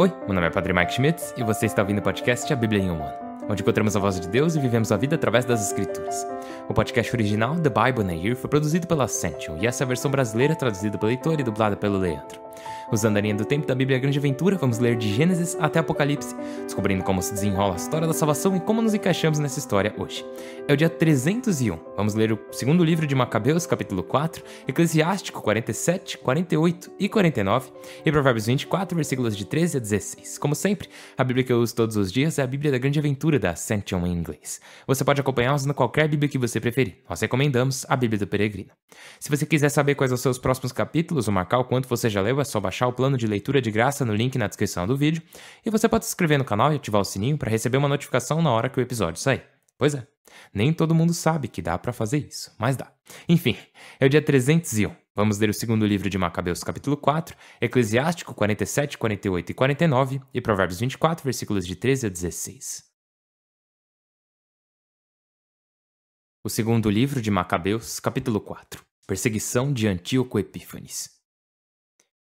Oi, meu nome é Padre Mike Schmitz e você está ouvindo o podcast A Bíblia em um Ano, onde encontramos a voz de Deus e vivemos a vida através das Escrituras. O podcast original, The Bible in a Year, foi produzido pela Ascension e essa é a versão brasileira traduzida pelo Heitor e dublada pelo Leandro. Usando a linha do tempo da Bíblia Grande Aventura, vamos ler de Gênesis até Apocalipse, descobrindo como se desenrola a história da salvação e como nos encaixamos nessa história hoje. É o dia 301, vamos ler o segundo livro de Macabeus, capítulo 4, Eclesiástico 47, 48 e 49 e Provérbios 24, versículos de 13 a 16. Como sempre, a Bíblia que eu uso todos os dias é a Bíblia da Grande Aventura da Ascension em inglês. Você pode acompanhar usando qualquer Bíblia que você preferir. Nós recomendamos a Bíblia do Peregrino. Se você quiser saber quais são os seus próximos capítulos ou marcar o quanto você já leu, é só baixar o plano de leitura de graça no link na descrição do vídeo. E você pode se inscrever no canal e ativar o sininho para receber uma notificação na hora que o episódio sair. Pois é, nem todo mundo sabe que dá para fazer isso, mas dá. Enfim, é o dia 301. Vamos ler o segundo livro de Macabeus, capítulo 4, Eclesiástico 47, 48 e 49 e Provérbios 24, versículos de 13 a 16. O segundo livro de Macabeus, capítulo 4, Perseguição de Antíoco Epífanes.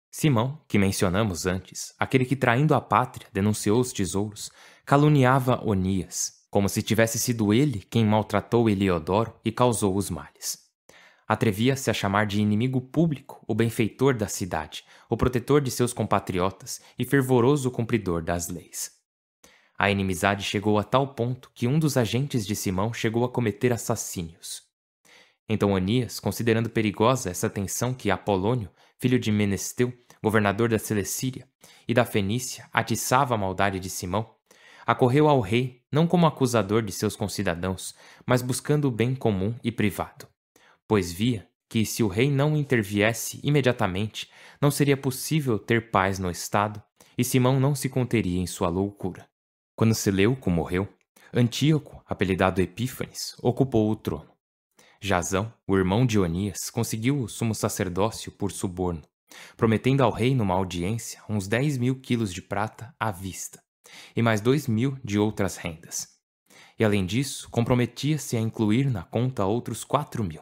Simão, que mencionamos antes, aquele que traindo a pátria denunciou os tesouros, caluniava Onias, como se tivesse sido ele quem maltratou Eliodoro e causou os males. Atrevia-se a chamar de inimigo público o benfeitor da cidade, o protetor de seus compatriotas e fervoroso cumpridor das leis. A inimizade chegou a tal ponto que um dos agentes de Simão chegou a cometer assassínios. Então Onias, considerando perigosa essa tensão que Apolônio, filho de Menesteu, governador da Cilecíria e da Fenícia, atiçava a maldade de Simão, acorreu ao rei não como acusador de seus concidadãos, mas buscando o bem comum e privado, pois via que se o rei não interviesse imediatamente, não seria possível ter paz no estado e Simão não se conteria em sua loucura. Quando Seleuco morreu, Antíoco, apelidado Epífanes, ocupou o trono. Jasão, o irmão de Onias, conseguiu o sumo sacerdócio por suborno, prometendo ao rei numa audiência uns 10.000 quilos de prata à vista, e mais 2.000 de outras rendas. E além disso, comprometia-se a incluir na conta outros 4.000,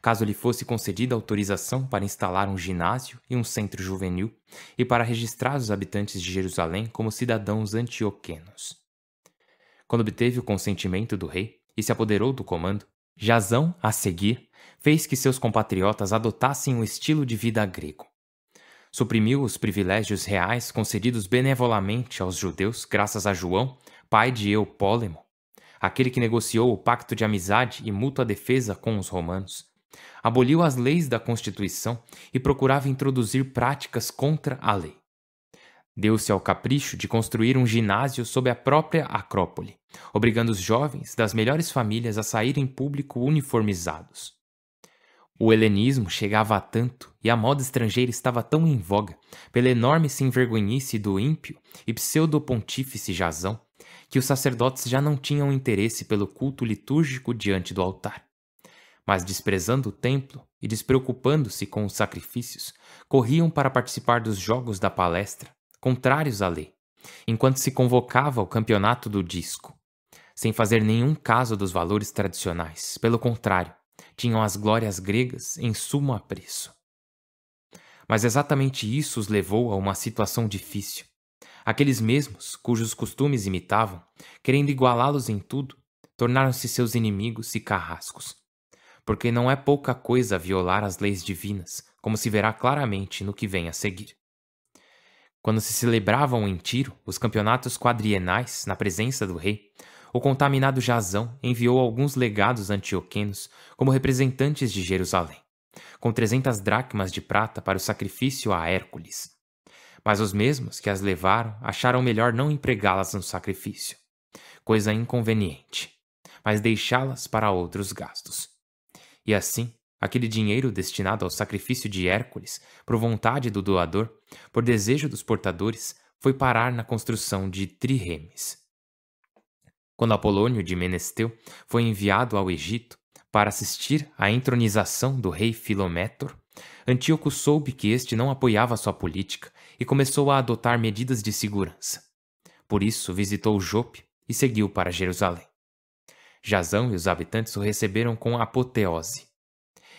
caso lhe fosse concedida autorização para instalar um ginásio e um centro juvenil, e para registrar os habitantes de Jerusalém como cidadãos antioquenos. Quando obteve o consentimento do rei e se apoderou do comando, Jasão, a seguir, fez que seus compatriotas adotassem um estilo de vida grego. Suprimiu os privilégios reais concedidos benevolamente aos judeus graças a João, pai de Eupólemo, aquele que negociou o pacto de amizade e mútua defesa com os romanos. Aboliu as leis da Constituição e procurava introduzir práticas contra a lei. Deu-se ao capricho de construir um ginásio sob a própria Acrópole, obrigando os jovens das melhores famílias a sair em público uniformizados. O helenismo chegava a tanto e a moda estrangeira estava tão em voga pela enorme sem-vergonhice do ímpio e pseudo-pontífice Jasão, que os sacerdotes já não tinham interesse pelo culto litúrgico diante do altar. Mas desprezando o templo e despreocupando-se com os sacrifícios, corriam para participar dos jogos da palestra, contrários à lei, enquanto se convocava o campeonato do disco, sem fazer nenhum caso dos valores tradicionais. Pelo contrário, tinham as glórias gregas em sumo apreço. Mas exatamente isso os levou a uma situação difícil. Aqueles mesmos, cujos costumes imitavam, querendo igualá-los em tudo, tornaram-se seus inimigos e carrascos. Porque não é pouca coisa violar as leis divinas, como se verá claramente no que vem a seguir. Quando se celebravam em Tiro os campeonatos quadrienais na presença do rei, o contaminado Jasão enviou alguns legados antioquenos como representantes de Jerusalém, com 300 dracmas de prata para o sacrifício a Hércules. Mas os mesmos que as levaram acharam melhor não empregá-las no sacrifício, coisa inconveniente, mas deixá-las para outros gastos. E assim, aquele dinheiro destinado ao sacrifício de Hércules, por vontade do doador, por desejo dos portadores, foi parar na construção de trirremes. Quando Apolônio de Menesteu foi enviado ao Egito para assistir à entronização do rei Filométor, Antíoco soube que este não apoiava sua política e começou a adotar medidas de segurança. Por isso visitou Jope e seguiu para Jerusalém. Jasão e os habitantes o receberam com apoteose.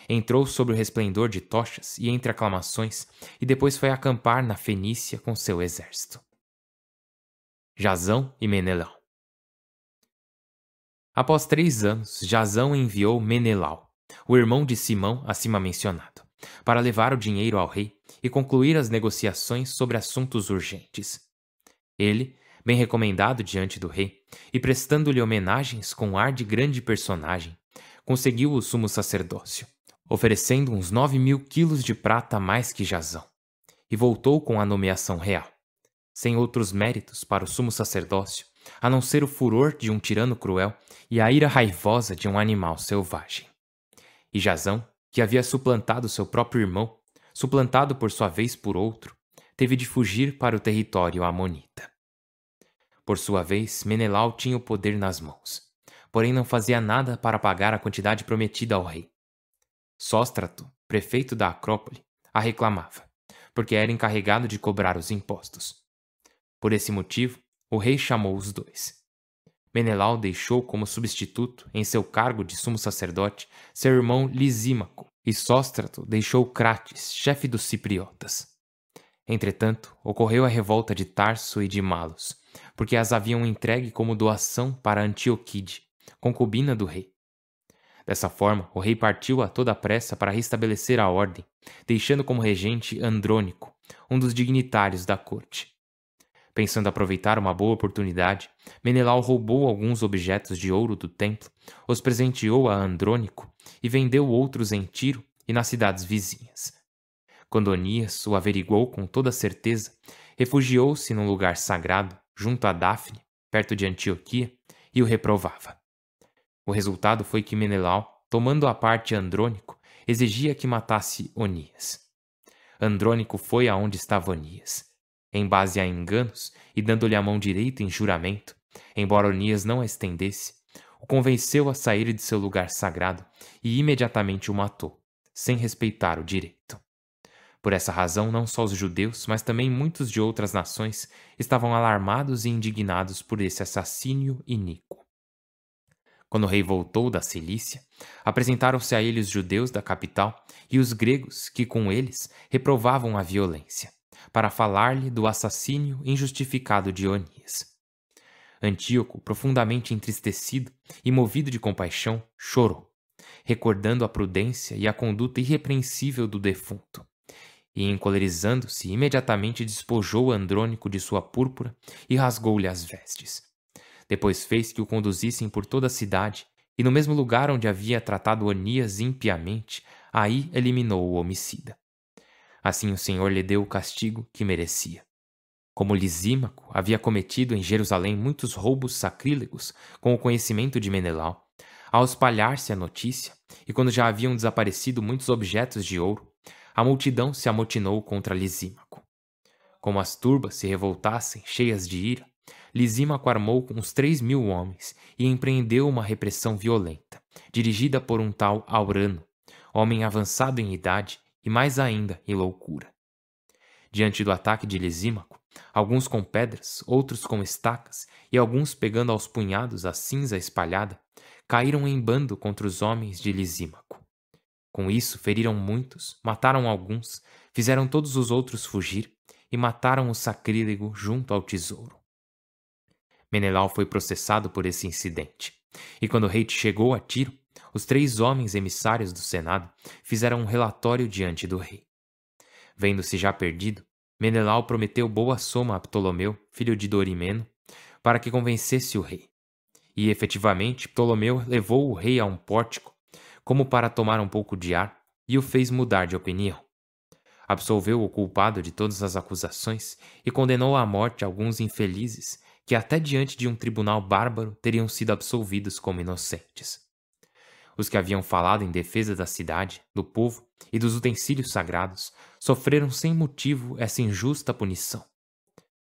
Entrou sob o resplendor de tochas e entre aclamações, e depois foi acampar na Fenícia com seu exército. Jazão e Menelau. Após 3 anos, Jazão enviou Menelau, o irmão de Simão acima mencionado, para levar o dinheiro ao rei e concluir as negociações sobre assuntos urgentes. Ele, bem recomendado diante do rei, e prestando-lhe homenagens com ar de grande personagem, conseguiu o sumo sacerdócio, oferecendo uns 9.000 quilos de prata a mais que Jazão, e voltou com a nomeação real, sem outros méritos para o sumo sacerdócio, a não ser o furor de um tirano cruel e a ira raivosa de um animal selvagem. E Jazão, que havia suplantado seu próprio irmão, suplantado por sua vez por outro, teve de fugir para o território amonita. Por sua vez, Menelau tinha o poder nas mãos, porém não fazia nada para pagar a quantidade prometida ao rei. Sóstrato, prefeito da Acrópole, a reclamava, porque era encarregado de cobrar os impostos. Por esse motivo, o rei chamou os dois. Menelau deixou como substituto, em seu cargo de sumo sacerdote, seu irmão Lisímaco, e Sóstrato deixou Crates, chefe dos cipriotas. Entretanto, ocorreu a revolta de Tarso e de Malos, porque as haviam entregue como doação para Antioquide, concubina do rei. Dessa forma, o rei partiu a toda pressa para restabelecer a ordem, deixando como regente Andrônico, um dos dignitários da corte. Pensando aproveitar uma boa oportunidade, Menelau roubou alguns objetos de ouro do templo, os presenteou a Andrônico e vendeu outros em Tiro e nas cidades vizinhas. Quando Onias o averiguou com toda certeza, refugiou-se num lugar sagrado, junto a Dáfne, perto de Antioquia, e o reprovava. O resultado foi que Menelau, tomando a parte Andrônico, exigia que matasse Onias. Andrônico foi aonde estava Onias. Em base a enganos e dando-lhe a mão direita em juramento, embora Onias não a estendesse, o convenceu a sair de seu lugar sagrado e imediatamente o matou, sem respeitar o direito. Por essa razão, não só os judeus, mas também muitos de outras nações estavam alarmados e indignados por esse assassínio iníquo. Quando o rei voltou da Cilícia, apresentaram-se a ele os judeus da capital e os gregos que, com eles, reprovavam a violência, para falar-lhe do assassínio injustificado de Onias. Antíoco, profundamente entristecido e movido de compaixão, chorou, recordando a prudência e a conduta irrepreensível do defunto, e, encolerizando-se, imediatamente despojou Andrônico de sua púrpura e rasgou-lhe as vestes. Depois fez que o conduzissem por toda a cidade, e no mesmo lugar onde havia tratado Onias impiamente, aí eliminou o homicida. Assim o Senhor lhe deu o castigo que merecia. Como Lisímaco havia cometido em Jerusalém muitos roubos sacrílegos com o conhecimento de Menelau, ao espalhar-se a notícia, e quando já haviam desaparecido muitos objetos de ouro, a multidão se amotinou contra Lisímaco. Como as turbas se revoltassem, cheias de ira, Lisímaco armou com uns 3.000 homens e empreendeu uma repressão violenta, dirigida por um tal Aurano, homem avançado em idade e mais ainda em loucura. Diante do ataque de Lisímaco, alguns com pedras, outros com estacas e alguns pegando aos punhados a cinza espalhada, caíram em bando contra os homens de Lisímaco. Com isso, feriram muitos, mataram alguns, fizeram todos os outros fugir e mataram o sacrílego junto ao tesouro. Menelau foi processado por esse incidente, e quando o rei chegou a Tiro, os 3 homens emissários do Senado fizeram um relatório diante do rei. Vendo-se já perdido, Menelau prometeu boa soma a Ptolomeu, filho de Dorimeno, para que convencesse o rei. E, efetivamente, Ptolomeu levou o rei a um pórtico, como para tomar um pouco de ar, e o fez mudar de opinião. Absolveu o culpado de todas as acusações e condenou à morte alguns infelizes que até diante de um tribunal bárbaro teriam sido absolvidos como inocentes. Os que haviam falado em defesa da cidade, do povo e dos utensílios sagrados sofreram sem motivo essa injusta punição.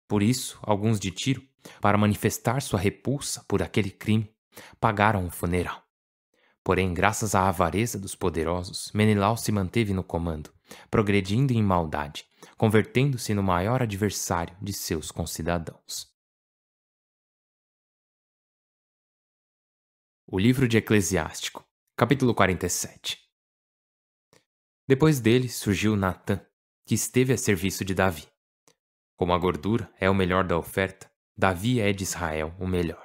Por isso, alguns de Tiro, para manifestar sua repulsa por aquele crime, pagaram o funeral. Porém, graças à avareza dos poderosos, Menelau se manteve no comando, progredindo em maldade, convertendo-se no maior adversário de seus concidadãos. O livro de Eclesiástico, capítulo 47. Depois dele surgiu Natã, que esteve a serviço de Davi. Como a gordura é o melhor da oferta, Davi é de Israel o melhor.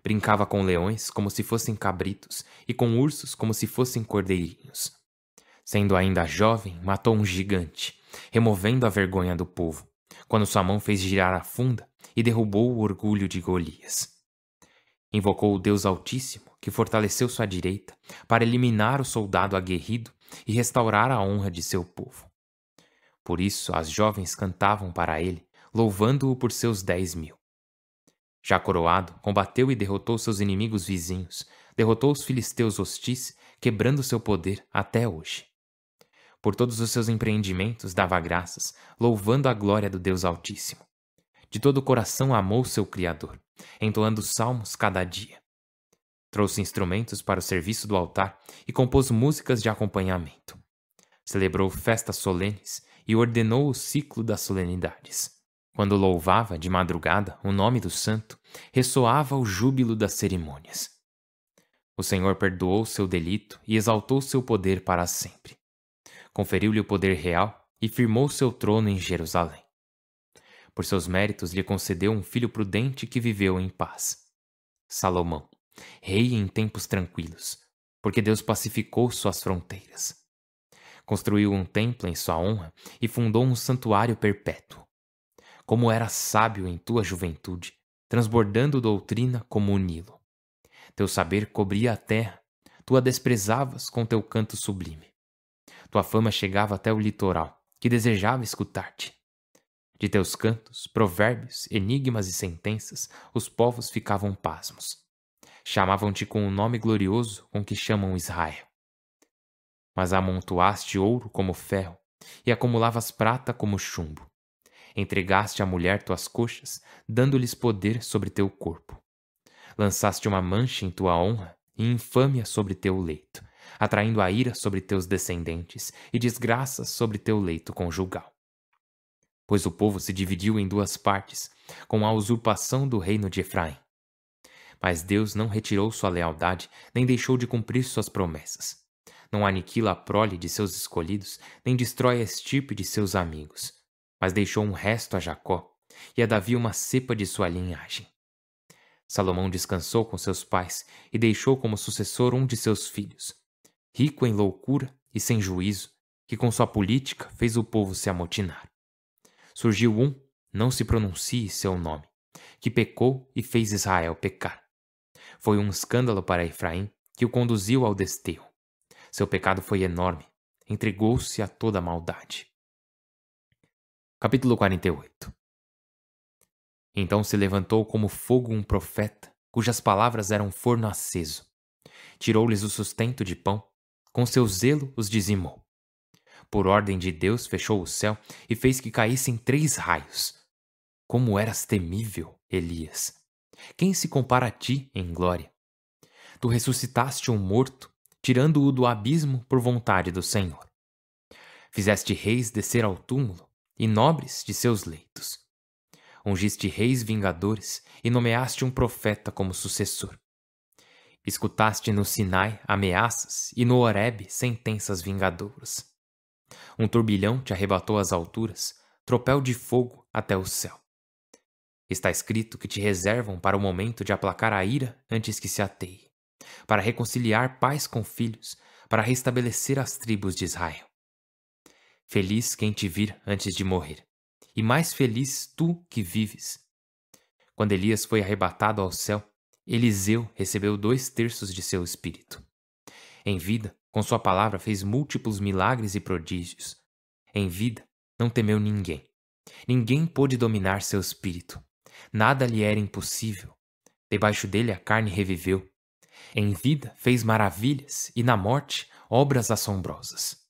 Brincava com leões como se fossem cabritos e com ursos como se fossem cordeirinhos. Sendo ainda jovem, matou um gigante, removendo a vergonha do povo, quando sua mão fez girar a funda e derrubou o orgulho de Golias. Invocou o Deus Altíssimo, que fortaleceu sua direita, para eliminar o soldado aguerrido e restaurar a honra de seu povo. Por isso as jovens cantavam para ele, louvando-o por seus 10.000. Já coroado, combateu e derrotou seus inimigos vizinhos, derrotou os filisteus hostis, quebrando seu poder até hoje. Por todos os seus empreendimentos dava graças, louvando a glória do Deus Altíssimo. De todo o coração amou seu Criador, entoando salmos cada dia. Trouxe instrumentos para o serviço do altar e compôs músicas de acompanhamento. Celebrou festas solenes e ordenou o ciclo das solenidades. Quando louvava de madrugada o nome do santo, ressoava o júbilo das cerimônias. O Senhor perdoou seu delito e exaltou seu poder para sempre. Conferiu-lhe o poder real e firmou seu trono em Jerusalém. Por seus méritos lhe concedeu um filho prudente que viveu em paz. Salomão, rei em tempos tranquilos, porque Deus pacificou suas fronteiras. Construiu um templo em sua honra e fundou um santuário perpétuo. Como era sábio em tua juventude, transbordando doutrina como o Nilo. Teu saber cobria a terra, tu a desprezavas com teu canto sublime. Tua fama chegava até o litoral, que desejava escutar-te. De teus cantos, provérbios, enigmas e sentenças, os povos ficavam pasmos. Chamavam-te com o nome glorioso com que chamam Israel. Mas amontoaste ouro como ferro, e acumulavas prata como chumbo. Entregaste à mulher tuas coxas, dando-lhes poder sobre teu corpo. Lançaste uma mancha em tua honra e infâmia sobre teu leito, atraindo a ira sobre teus descendentes e desgraças sobre teu leito conjugal. Pois o povo se dividiu em duas partes, com a usurpação do reino de Efraim. Mas Deus não retirou sua lealdade, nem deixou de cumprir suas promessas. Não aniquila a prole de seus escolhidos, nem destrói a estirpe de seus amigos. Mas deixou um resto a Jacó, e a Davi uma cepa de sua linhagem. Salomão descansou com seus pais, e deixou como sucessor um de seus filhos, rico em loucura e sem juízo, que com sua política fez o povo se amotinar. Surgiu um, não se pronuncie seu nome, que pecou e fez Israel pecar. Foi um escândalo para Efraim, que o conduziu ao desterro. Seu pecado foi enorme, entregou-se a toda maldade. Capítulo 48. Então se levantou como fogo um profeta, cujas palavras eram forno aceso. Tirou-lhes o sustento de pão, com seu zelo os dizimou. Por ordem de Deus fechou o céu e fez que caíssem 3 raios. Como eras temível, Elias! Quem se compara a ti em glória? Tu ressuscitaste um morto, tirando-o do abismo por vontade do Senhor. Fizeste reis descer ao túmulo e nobres de seus leitos. Ungiste reis vingadores e nomeaste um profeta como sucessor. Escutaste no Sinai ameaças e no Horebe sentenças vingadoras. Um turbilhão te arrebatou às alturas, tropel de fogo até o céu. Está escrito que te reservam para o momento de aplacar a ira antes que se ateie, para reconciliar pais com filhos, para restabelecer as tribos de Israel. Feliz quem te vir antes de morrer, e mais feliz tu que vives. Quando Elias foi arrebatado ao céu, Eliseu recebeu 2/3 de seu espírito. Em vida, com sua palavra fez múltiplos milagres e prodígios. Em vida, não temeu ninguém. Ninguém pôde dominar seu espírito. Nada lhe era impossível. Debaixo dele a carne reviveu. Em vida fez maravilhas e na morte obras assombrosas.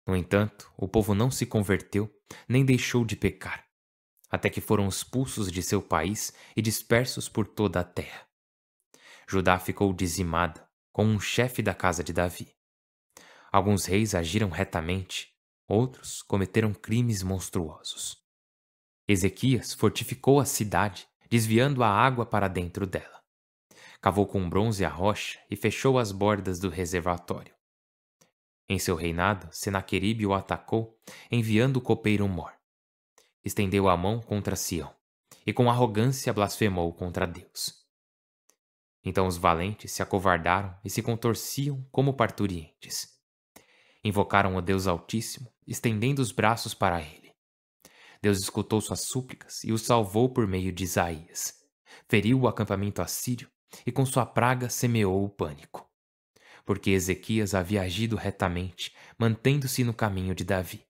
No entanto, o povo não se converteu, nem deixou de pecar, até que foram expulsos de seu país e dispersos por toda a terra. Judá ficou dizimada, como um chefe da casa de Davi. Alguns reis agiram retamente, outros cometeram crimes monstruosos. Ezequias fortificou a cidade, desviando a água para dentro dela. Cavou com bronze a rocha e fechou as bordas do reservatório. Em seu reinado, Senaqueribe o atacou, enviando o copeiro Mor. Estendeu a mão contra Sião, e com arrogância blasfemou contra Deus. Então os valentes se acovardaram e se contorciam como parturientes. Invocaram o Deus Altíssimo, estendendo os braços para ele. Deus escutou suas súplicas e os salvou por meio de Isaías. Feriu o acampamento assírio e com sua praga semeou o pânico. Porque Ezequias havia agido retamente, mantendo-se no caminho de Davi,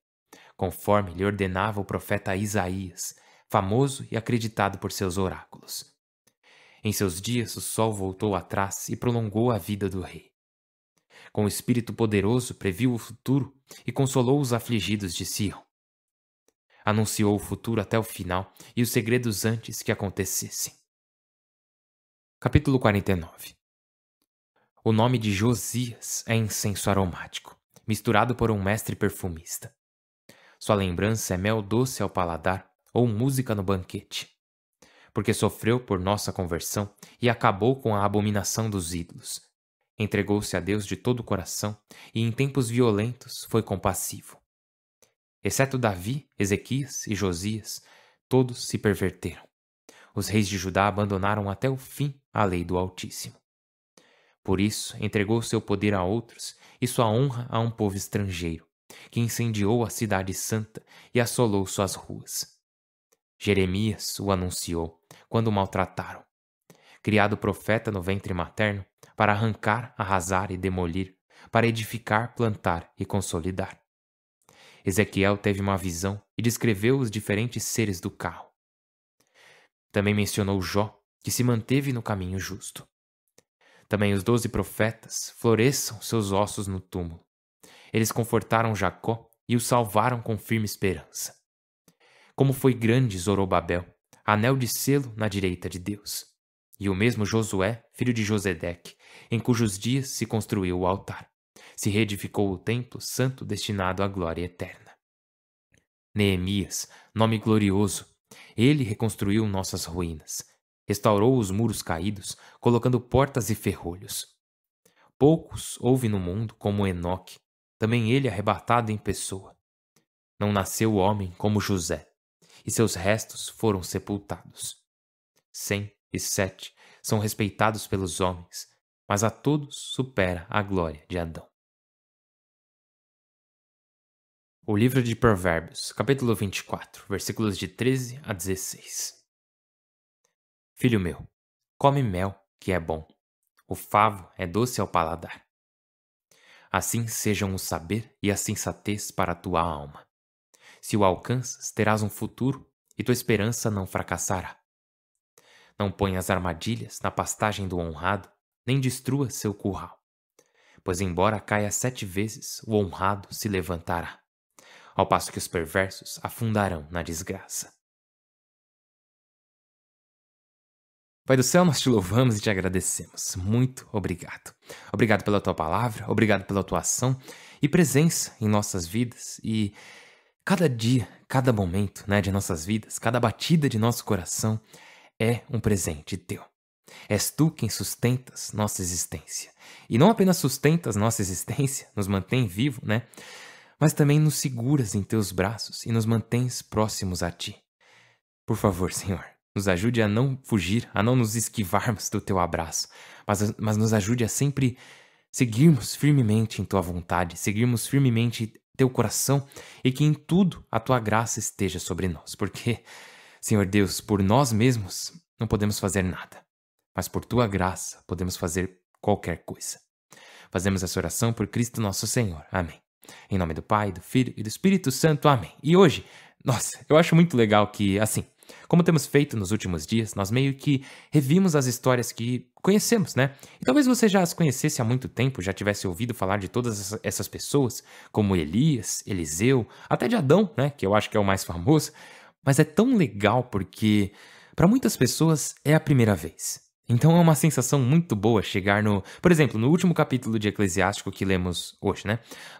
conforme lhe ordenava o profeta Isaías, famoso e acreditado por seus oráculos. Em seus dias o sol voltou atrás e prolongou a vida do rei. Com o espírito poderoso previu o futuro e consolou os afligidos de Sião. Anunciou o futuro até o final e os segredos antes que acontecessem. Capítulo 49. O nome de Josias é incenso aromático, misturado por um mestre perfumista. Sua lembrança é mel doce ao paladar ou música no banquete. Porque sofreu por nossa conversão e acabou com a abominação dos ídolos. Entregou-se a Deus de todo o coração e em tempos violentos foi compassivo. Exceto Davi, Ezequias e Josias, todos se perverteram. Os reis de Judá abandonaram até o fim a lei do Altíssimo. Por isso, entregou seu poder a outros e sua honra a um povo estrangeiro, que incendiou a cidade santa e assolou suas ruas. Jeremias o anunciou, quando o maltrataram. Criado profeta no ventre materno, para arrancar, arrasar e demolir, para edificar, plantar e consolidar. Ezequiel teve uma visão e descreveu os diferentes seres do carro. Também mencionou Jó, que se manteve no caminho justo. Também os 12 profetas floresçam seus ossos no túmulo. Eles confortaram Jacó e o salvaram com firme esperança. Como foi grande Zorobabel, anel de selo na direita de Deus. E o mesmo Josué, filho de Josedeque, em cujos dias se construiu o altar. Se reedificou o templo santo destinado à glória eterna. Neemias, nome glorioso, ele reconstruiu nossas ruínas. Restaurou os muros caídos, colocando portas e ferrolhos. Poucos houve no mundo como Enoque, também ele arrebatado em pessoa. Não nasceu homem como José, e seus restos foram sepultados. 107 são respeitados pelos homens, mas a todos supera a glória de Adão. O livro de Provérbios, capítulo 24, versículos de 13 a 16. Filho meu, come mel, que é bom. O favo é doce ao paladar. Assim sejam o saber e a sensatez para a tua alma. Se o alcanças, terás um futuro e tua esperança não fracassará. Não ponhas armadilhas na pastagem do honrado, nem destrua seu curral. Pois embora caia 7 vezes, o honrado se levantará, ao passo que os perversos afundarão na desgraça. Pai do céu, nós te louvamos e te agradecemos. Muito obrigado. Obrigado pela tua palavra, obrigado pela tua ação e presença em nossas vidas. E cada dia, cada momento, de nossas vidas, cada batida de nosso coração é um presente teu. És tu quem sustentas nossa existência. E não apenas sustentas nossa existência, nos mantém vivo, mas também nos seguras em teus braços e nos mantens próximos a ti. Por favor, Senhor, nos ajude a não fugir, a não nos esquivarmos do teu abraço, mas nos ajude a sempre seguirmos firmemente em tua vontade, seguirmos firmemente teu coração e que em tudo a tua graça esteja sobre nós. Porque, Senhor Deus, por nós mesmos não podemos fazer nada, mas por tua graça podemos fazer qualquer coisa. Fazemos essa oração por Cristo nosso Senhor. Amém. Em nome do Pai, do Filho e do Espírito Santo. Amém. E hoje, eu acho muito legal que, assim, como temos feito nos últimos dias, nós meio que revimos as histórias que conhecemos, E talvez você já as conhecesse há muito tempo, já tivesse ouvido falar de todas essas pessoas, como Elias, Eliseu, até de Adão, que eu acho que é o mais famoso. Mas é tão legal porque, para muitas pessoas, é a primeira vez. Então é uma sensação muito boa chegar por exemplo, no último capítulo de Eclesiástico que lemos hoje,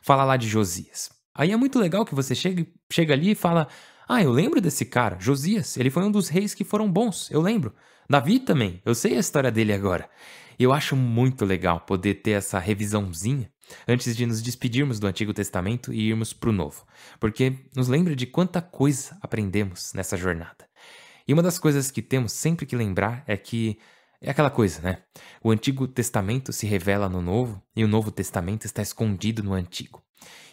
Fala lá de Josias. Aí é muito legal que você chega ali e fala: eu lembro desse cara, Josias, ele foi um dos reis que foram bons, eu lembro. Davi também, eu sei a história dele agora. E eu acho muito legal poder ter essa revisãozinha antes de nos despedirmos do Antigo Testamento e irmos para o Novo, porque nos lembra de quanta coisa aprendemos nessa jornada. E uma das coisas que temos sempre que lembrar é que é aquela coisa, né? O Antigo Testamento se revela no Novo e o Novo Testamento está escondido no Antigo.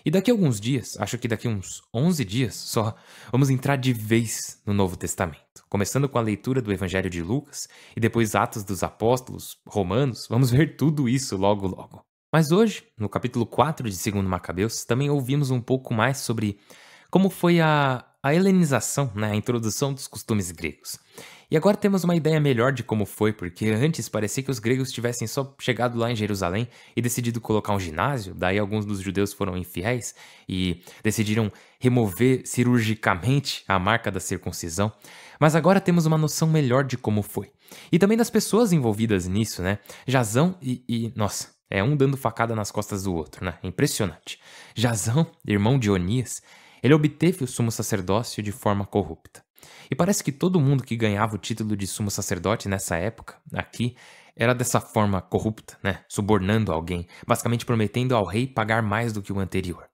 E daqui a alguns dias, acho que daqui a uns 11 dias só, vamos entrar de vez no Novo Testamento. Começando com a leitura do Evangelho de Lucas e depois Atos dos Apóstolos, Romanos, vamos ver tudo isso logo logo. Mas hoje, no capítulo 4 de 2 Macabeus, também ouvimos um pouco mais sobre como foi a helenização, né, a introdução dos costumes gregos. E agora temos uma ideia melhor de como foi, porque antes parecia que os gregos tivessem só chegado lá em Jerusalém e decidido colocar um ginásio, daí alguns dos judeus foram infiéis e decidiram remover cirurgicamente a marca da circuncisão. Mas agora temos uma noção melhor de como foi. E também das pessoas envolvidas nisso, né? Jazão nossa, é um dando facada nas costas do outro, né? Impressionante. Jazão, irmão de Onias, ele obteve o sumo sacerdócio de forma corrupta. E parece que todo mundo que ganhava o título de sumo sacerdote nessa época, aqui, era dessa forma corrupta, né? Subornando alguém, basicamente prometendo ao rei pagar mais do que o anterior.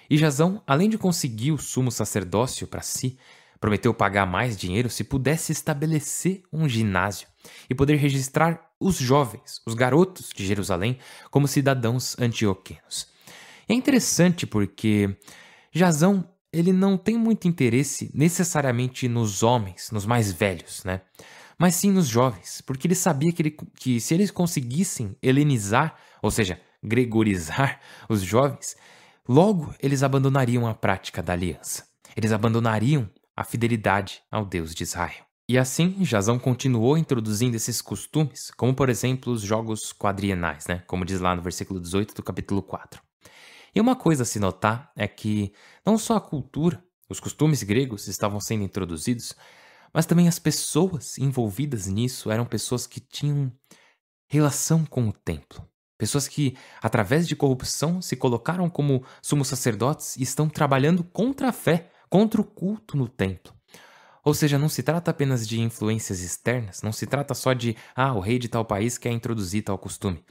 E Jazão, além de conseguir o sumo sacerdócio para si, prometeu pagar mais dinheiro se pudesse estabelecer um ginásio e poder registrar os jovens, os garotos de Jerusalém, como cidadãos antioquenos. É interessante porque Jazão, ele não tem muito interesse necessariamente nos homens, nos mais velhos, né? Mas sim nos jovens, porque ele sabia que se eles conseguissem helenizar, ou seja, gregorizar os jovens, logo eles abandonariam a prática da aliança. Eles abandonariam a fidelidade ao Deus de Israel. E assim, Jazão continuou introduzindo esses costumes, como por exemplo os jogos quadrienais, né? Como diz lá no versículo 18 do capítulo 4. E uma coisa a se notar é que não só a cultura, os costumes gregos estavam sendo introduzidos, mas também as pessoas envolvidas nisso eram pessoas que tinham relação com o templo. Pessoas que, através de corrupção, se colocaram como sumos sacerdotes e estão trabalhando contra a fé, contra o culto no templo. Ou seja, não se trata apenas de influências externas, não se trata só de, o rei de tal país quer introduzir tal costume,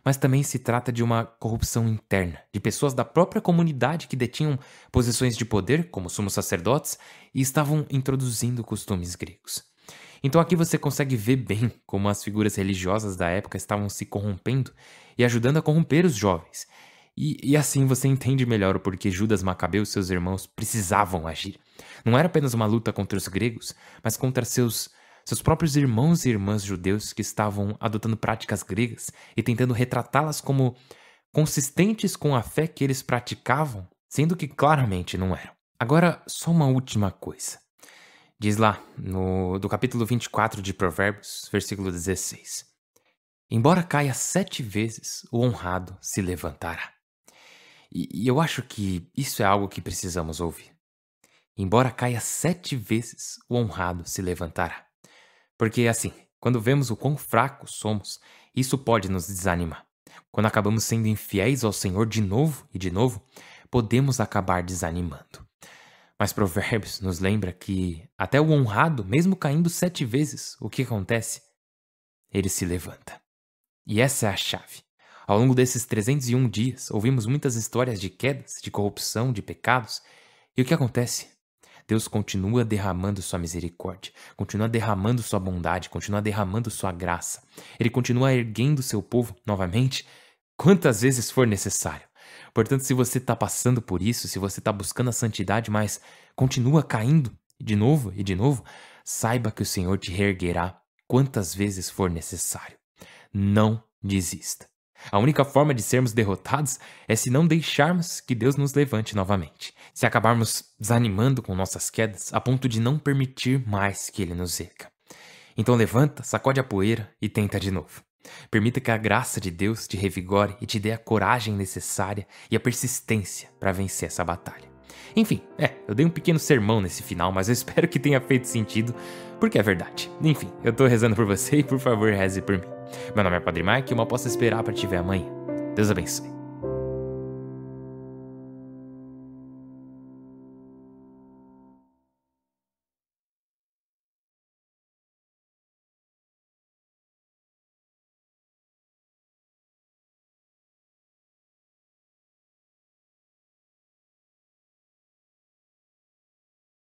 mas também se trata de uma corrupção interna, de pessoas da própria comunidade que detinham posições de poder, como sumos sacerdotes, e estavam introduzindo costumes gregos. Então aqui você consegue ver bem como as figuras religiosas da época estavam se corrompendo e ajudando a corromper os jovens. E assim você entende melhor o porquê Judas Macabeu e seus irmãos precisavam agir. Não era apenas uma luta contra os gregos, mas contra seus próprios irmãos e irmãs judeus que estavam adotando práticas gregas e tentando retratá-las como consistentes com a fé que eles praticavam, sendo que claramente não eram. Agora, só uma última coisa. Diz lá, do capítulo 24 de Provérbios, versículo 16. Embora caia 7 vezes, o honrado se levantará. E eu acho que isso é algo que precisamos ouvir. Embora caia 7 vezes, o honrado se levantará. Porque assim, quando vemos o quão fracos somos, isso pode nos desanimar. Quando acabamos sendo infiéis ao Senhor de novo e de novo, podemos acabar desanimando. Mas Provérbios nos lembra que até o honrado, mesmo caindo 7 vezes, o que acontece? Ele se levanta. E essa é a chave. Ao longo desses 301 dias, ouvimos muitas histórias de quedas, de corrupção, de pecados. E o que acontece? Deus continua derramando sua misericórdia, continua derramando sua bondade, continua derramando sua graça. Ele continua erguendo seu povo novamente, quantas vezes for necessário. Portanto, se você está passando por isso, se você está buscando a santidade, mas continua caindo de novo e de novo, saiba que o Senhor te reerguerá quantas vezes for necessário. Não desista. A única forma de sermos derrotados é se não deixarmos que Deus nos levante novamente. Se acabarmos desanimando com nossas quedas a ponto de não permitir mais que Ele nos erga. Então levanta, sacode a poeira e tenta de novo. Permita que a graça de Deus te revigore e te dê a coragem necessária e a persistência para vencer essa batalha. Enfim, eu dei um pequeno sermão nesse final, mas eu espero que tenha feito sentido, porque é verdade. Enfim, eu tô rezando por você e por favor reze por mim. Meu nome é Padre Mike e eu mal posso esperar para te ver amanhã. Deus abençoe.